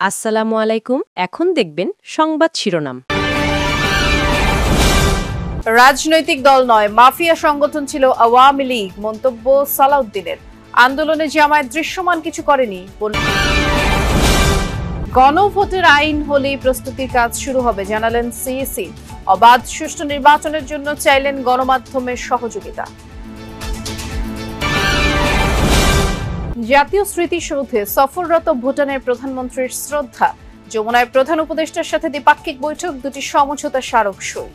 আসসালামু আলাইকুম। এখন দেখবেন সংবাদ শিরোনাম। রাজনৈতিক দল নয়, মাফিয়া সংগঠন ছিল আওয়ামী লীগ, মন্তব্য সালাউদ্দিনের। আন্দোলনে জামায়াত দৃশ্যমান কিছু করেনি। গণভোটের আইন হলেই প্রস্তুতির কাজ শুরু হবে, জানালেন সিইসি। অবাধ সুষ্ঠু নির্বাচনের জন্য চাইলেন গণমাধ্যমের সহযোগিতা। জাতীয় স্মৃতিসৌধে সফররত ভুটানের প্রধানমন্ত্রীর শ্রদ্ধা। যমুনায় প্রধান উপদেষ্টার সাথে দ্বিপাক্ষিক বৈঠক, দুটি সমঝোতা স্মারক সই।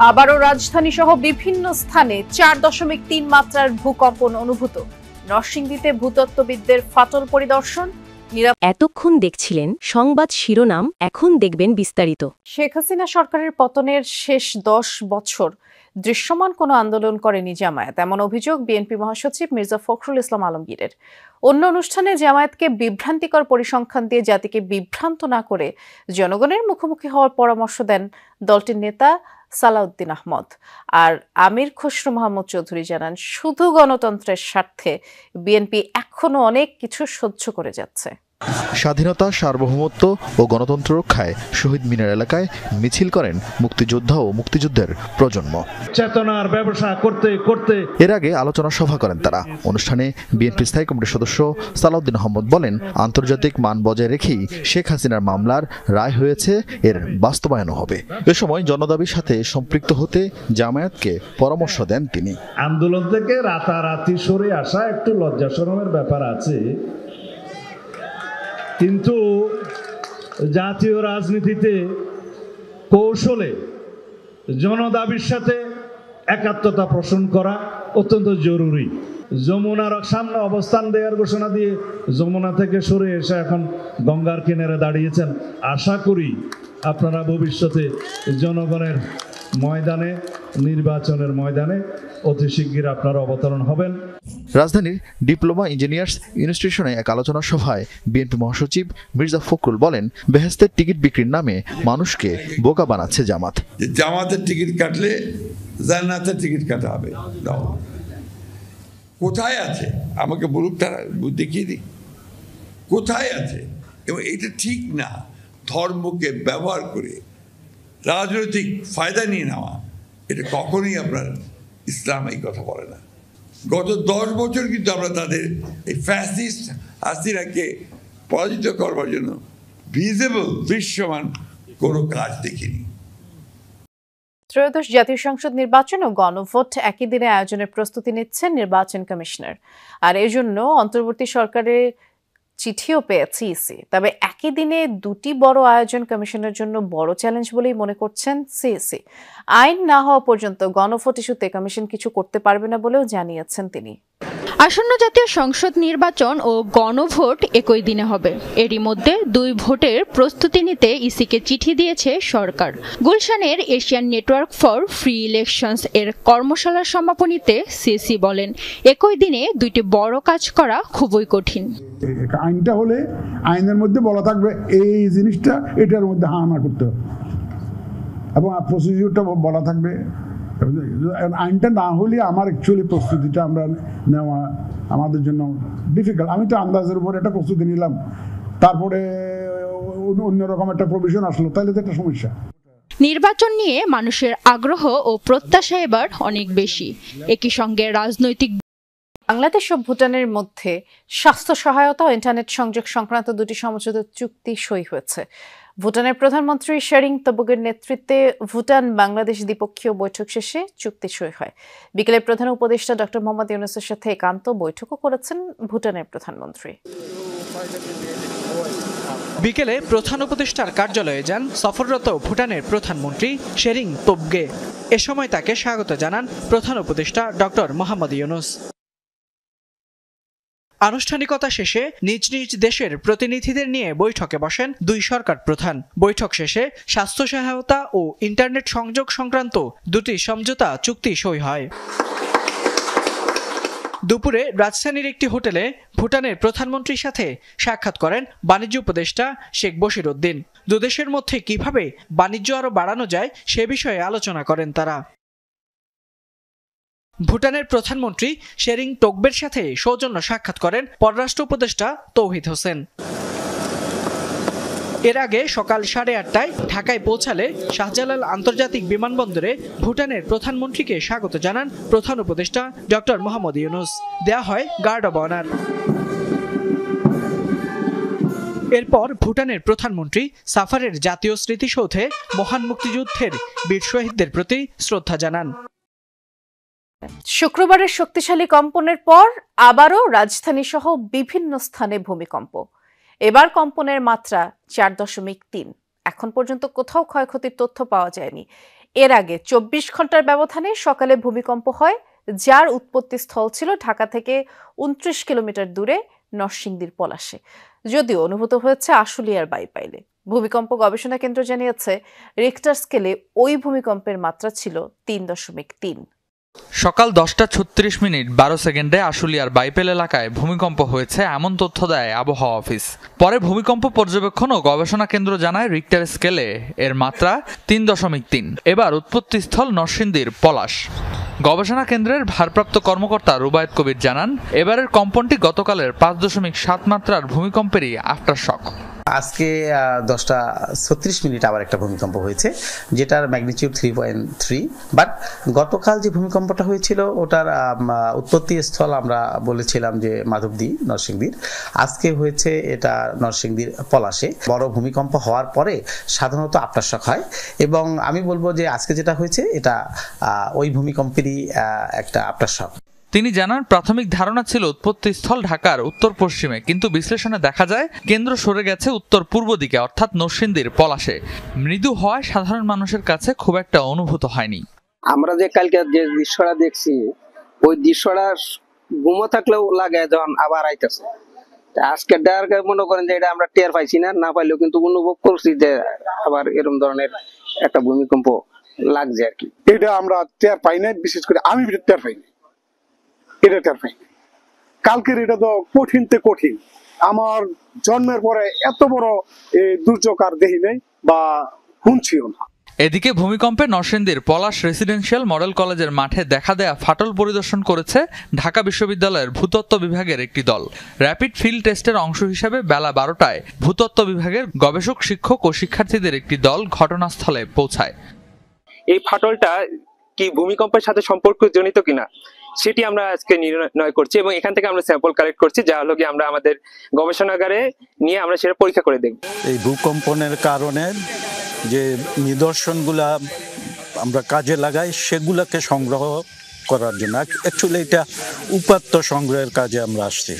আবারও রাজধানী সহ বিভিন্ন স্থানে 4.3 মাত্রার ভূকম্পন অনুভূত। নরসিংদীতে ভূতত্ত্ববিদদের ফাটল পরিদর্শন। এতক্ষণ দেখছিলেন সংবাদ শিরোনাম, এখন দেখবেন বিস্তারিত। শেখ হাসিনা সরকারের পতনের শেষ 10 বছর দৃশ্যমান কোনো আন্দোলন করেনি জামায়াত, এমন অভিযোগ বিএনপি মহাসচিব মির্জা ফখরুল ইসলাম আলমগীরের। অন্য অনুষ্ঠানে জামায়াতকে বিভ্রান্তিকর পরিসংখ্যান দিয়ে জাতিকে বিভ্রান্ত না করে জনগণের মুখোমুখি হওয়ার পরামর্শ দেন দলটির নেতা সালাউদ্দিন আহমদ। আর আমির খসরু মাহমুদ চৌধুরী জানান, শুধু গণতন্ত্রের স্বার্থে বিএনপি এখনো অনেক কিছু সহ্য করে যাচ্ছে। স্বাধীনতা, সার্বভৌমত্ব ও গণতন্ত্র রক্ষায় শহীদ মিনার এলাকায় মিছিল করেন মুক্তিযোদ্ধা ও মুক্তিযুদ্ধের প্রজন্ম। চেতনার ব্যবসা করতে করতে এর আগে আলোচনা সভা করেন তারা। অনুষ্ঠানে বিএনপি স্থায়ী কমিটির সদস্য সালাউদ্দিন আহমদ বলেন, আন্তর্জাতিক মান বজায় রেখেই শেখ হাসিনার মামলার রায় হয়েছে, এর বাস্তবায়নও হবে। এ সময় জনদাবির সাথে সম্পৃক্ত হতে জামায়াতকে পরামর্শ দেন তিনি। আন্দোলন থেকে রাতারাতি সরে আসা একটু লজ্জা শরমের ব্যাপার আছে, কিন্তু জাতীয় রাজনীতিতে কৌশলে জনদাবির সাথে একাত্মতা পোষণ করা অত্যন্ত জরুরি। যমুনার সামনে অবস্থান দেওয়ার ঘোষণা দিয়ে যমুনা থেকে সরে এসে এখন গঙ্গার কিনারে দাঁড়িয়েছেন। আশা করি আপনারা ভবিষ্যতে জনগণের ময়দানে, নির্বাচনের ময়দানে অতি শিগগির আপনারা অবতরণ হবেন। রাজধানীর ডিপ্লোমা ইঞ্জিনিয়ার্স ইনস্টিটিউশনে এক আলোচনা সভায় বিএনপি মহাসচিব মির্জা ফখরুল বলেন, বেহেশতের টিকিট বিক্রির নামে মানুষকে বোকা বানাচ্ছে জামাত। জামাতের টিকিট কাটলে জান্নাতের টিকিট কাটা হবে। কোথায় আছে আমাকে বলুক, তারা দেখিয়ে দিক কোথায় আছে। এবং এটা ঠিক না, ধর্মকে ব্যবহার করে রাজনৈতিক ফায়দা নিয়ে নেওয়া, এটা কখনোই আপনার ইসলাম এই কথা বলে না। গত 10 বছর কিন্তু আমরা তাদের এই ফ্যাসিস্ট হাসিনাকে পরাজিত করবার জন্য ভিজিবল দৃশ্যমান কোনো কাজ দেখিনি। ত্রয়োদশ জাতীয় সংসদ নির্বাচন ও গণভোট একই দিনে আয়োজনের প্রস্তুতি নিচ্ছেন নির্বাচন কমিশনার। আর এর জন্য অন্তর্বর্তী সরকারের চিঠিও পেয়েছে ইসি। তবে একই দিনে দুটি বড় আয়োজন কমিশনের জন্য বড় চ্যালেঞ্জ বলেই মনে করছেন সিইসি। আইন না হওয়া পর্যন্ত গণভোট ইস্যুতে কমিশন কিছু করতে পারবে না বলেও জানিয়েছেন তিনি। আসন্ন জাতীয় সংসদ নির্বাচন ও গণভোট একই দিনে হবে। এরই মধ্যে দুই ভোটের প্রস্তুতি নিতে ইসিকে চিঠি দিয়েছে সরকার। গুলশানের Asian network for free elections এর কর্মশালার সমাপনীতে সিইসি বলেন, একই দিনে দুইটি বড় কাজ করা খুবই কঠিন। আইনটা হলে আইনের মধ্যে বলা থাকবে এই জিনিসটা এটার মধ্যে হানা করতে হবে এবং প্রসিডিউরটা বলা থাকবে। আইনটা না হলে আমার অ্যাকচুয়ালি প্রস্তুতিটা আমরা নেওয়া আমাদের জন্য ডিফিকাল্ট। আমি তো আন্দাজের উপর একটা প্রস্তুতি নিলাম, তারপরে অন্যরকম একটা প্রভিশন আসলো, তাহলে তো একটা সমস্যা। নির্বাচন নিয়ে মানুষের আগ্রহ ও প্রত্যাশা এবার অনেক বেশি। একই সঙ্গে রাজনৈতিক বাংলাদেশ ও ভুটানের মধ্যে স্বাস্থ্য সহায়তা ও ইন্টারনেট সংযোগ সংক্রান্ত দুটি সমঝোতা চুক্তি সই হয়েছে। ভুটানের প্রধানমন্ত্রী শেরিং তবগের নেতৃত্বে ভুটান বাংলাদেশ দ্বিপক্ষীয় বৈঠক শেষে চুক্তি সই হয়। বিকেলে প্রধান উপদেষ্টা ডক্টর মোহাম্মদ ইউনূসের সাথে একান্ত বৈঠকও করেছেন ভুটানের প্রধানমন্ত্রী। বিকেলে প্রধান উপদেষ্টার কার্যালয়ে যান সফররত ভুটানের প্রধানমন্ত্রী শেরিং তোবগে। এ সময় তাকে স্বাগত জানান প্রধান উপদেষ্টা ডক্টর মোহাম্মদ ইউনূস। আনুষ্ঠানিকতা শেষে নিজ নিজ দেশের প্রতিনিধিদের নিয়ে বৈঠকে বসেন দুই সরকার প্রধান। বৈঠক শেষে স্বাস্থ্য সহায়তা ও ইন্টারনেট সংযোগ সংক্রান্ত দুটি সমঝোতা চুক্তি সই হয়। দুপুরে রাজধানীর একটি হোটেলে ভুটানের প্রধানমন্ত্রীর সাথে সাক্ষাৎ করেন বাণিজ্য উপদেষ্টা শেখ বশির উদ্দিন। দুদেশের মধ্যে কিভাবে বাণিজ্য আরও বাড়ানো যায় সে বিষয়ে আলোচনা করেন তারা। ভুটানের প্রধানমন্ত্রী শেরিং টোকবের সাথে সৌজন্য সাক্ষাৎ করেন পররাষ্ট্র উপদেষ্টা তৌহিদ হোসেন। এর আগে সকাল 8:30টায় ঢাকায় পৌঁছালে শাহজালাল আন্তর্জাতিক বিমানবন্দরে ভুটানের প্রধানমন্ত্রীকে স্বাগত জানান প্রধান উপদেষ্টা ডক্টর মোহাম্মদ ইউনূস। দেয়া হয় গার্ড অব অনার। এরপর ভুটানের প্রধানমন্ত্রী সাফারের জাতীয় স্মৃতিসৌধে মহান মুক্তিযুদ্ধের বীর শহীদদের প্রতি শ্রদ্ধা জানান। শুক্রবারের শক্তিশালী কম্পনের পর আবারও রাজধানী সহ বিভিন্ন স্থানে ভূমিকম্প। এবার কম্পনের মাত্রা 4.3। এখন পর্যন্ত কোথাও ক্ষয়ক্ষতির তথ্য পাওয়া যায়নি। এর আগে 24 ঘন্টার ব্যবধানে সকালে ভূমিকম্প হয়, যার উৎপত্তি স্থল ছিল ঢাকা থেকে 29 কিলোমিটার দূরে নরসিংদীর পলাশে, যদিও অনুভূত হয়েছে আশুলিয়ার বাইপাইলে। ভূমিকম্প গবেষণা কেন্দ্র জানিয়েছে রিক্টার স্কেলে ওই ভূমিকম্পের মাত্রা ছিল 3.3। সকাল 10:36 আশুলিয়ার বাইপেল এলাকায় ভূমিকম্প হয়েছে এমন তথ্য দেয় আবহাওয়া অফিস। পরে ভূমিকম্প পর্যবেক্ষণ ও গবেষণা কেন্দ্র জানায় রিক্টার স্কেলে এর মাত্রা 3.3। এবার উৎপত্তিস্থল নরসিংদীর পলাশ। গবেষণা কেন্দ্রের ভারপ্রাপ্ত কর্মকর্তা রুবায়েত কবির জানান, এবারের কম্পনটি গতকালের 5.7 মাত্রার ভূমিকম্পেরই আফটার শক। আজকে 10:36 আবার একটা ভূমিকম্প হয়েছে, যেটার ম্যাগনিটিউড 3.3। বাট গতকাল যে ভূমিকম্পটা হয়েছিল ওটার উৎপত্তি স্থল আমরা বলেছিলাম যে মাধবদী নরসিংদীর, আজকে হয়েছে এটা নরসিংদীর পলাশে। বড় ভূমিকম্প হওয়ার পরে সাধারণত আফটার শক হয়, এবং আমি বলবো যে আজকে যেটা হয়েছে এটা ওই ভূমিকম্পেরই একটা আফটার শক। তিনি জানান, প্রাথমিক ধারণা ছিল উৎপত্তিস্থল ঢাকার উত্তর পশ্চিমে, কিন্তু বিশ্লেষণে দেখা যায় কেন্দ্র সরে গেছে উত্তর পূর্ব দিকে, অর্থাৎ নরসিংদীর পলাশে। মৃদু হওয়ায় সাধারণ মানুষের কাছে খুব একটা অনুভূত হয়নি। আমরা যে কালকে যে দৃশ্যটা দেখছি, ওই দৃশ্যটা ঘুমো থাকলেও লাগে যখন আবার আইতেছে। আজকে মনে করেন যে এটা আমরা টের পাইছি না পাইলেও কিন্তু অনুভব করছি যে আবার এরকম ধরনের একটা ভূমিকম্প লাগছে আর কি। এটা আমরা টের পাই না, বিশেষ করে আমি টের পাইনি। এটা টের পাইনি। কালকের এটা তো কঠিন। আমার জন্মের পরে এত বড় দুর্যোগ আর দেখি নাই বা শুনছিও না। এদিকে ভূমিকম্পে নরসিংদীর পলাশ রেসিডেন্সিয়াল মডেল কলেজের মাঠে দেখা দেয়া ফাটল পরিদর্শন করেছে ঢাকা বিশ্ববিদ্যালয়ের ভূতত্ত্ব বিভাগের একটি দল। র্যাপিড ফিল্ড টেস্টের অংশ হিসেবে বেলা 12টায় ভূতত্ত্ব বিভাগের গবেষক, শিক্ষক ও শিক্ষার্থীদের একটি দল ঘটনাস্থলে পৌঁছায়। এই ফাটলটা কি ভূমিকম্পের সাথে সম্পর্কজনিত কিনা সেটি আমরা আজকে নির্ণয় করছি, এবং এখান থেকে আমরা স্যাম্পল কালেক্ট করছি, যা হলো কি আমরা আমাদের গবেষণাগারে নিয়ে আমরা সেটা পরীক্ষা করে দেখব। এই ভূকম্পনের কারণে যে নিদর্শনগুলা আমরা কাজে লাগাই সেগুলোকে সংগ্রহ করার জন্য, অ্যাকচুয়ালি এটা উপাত্ত সংগ্রহের কাজে আমরা আসছি।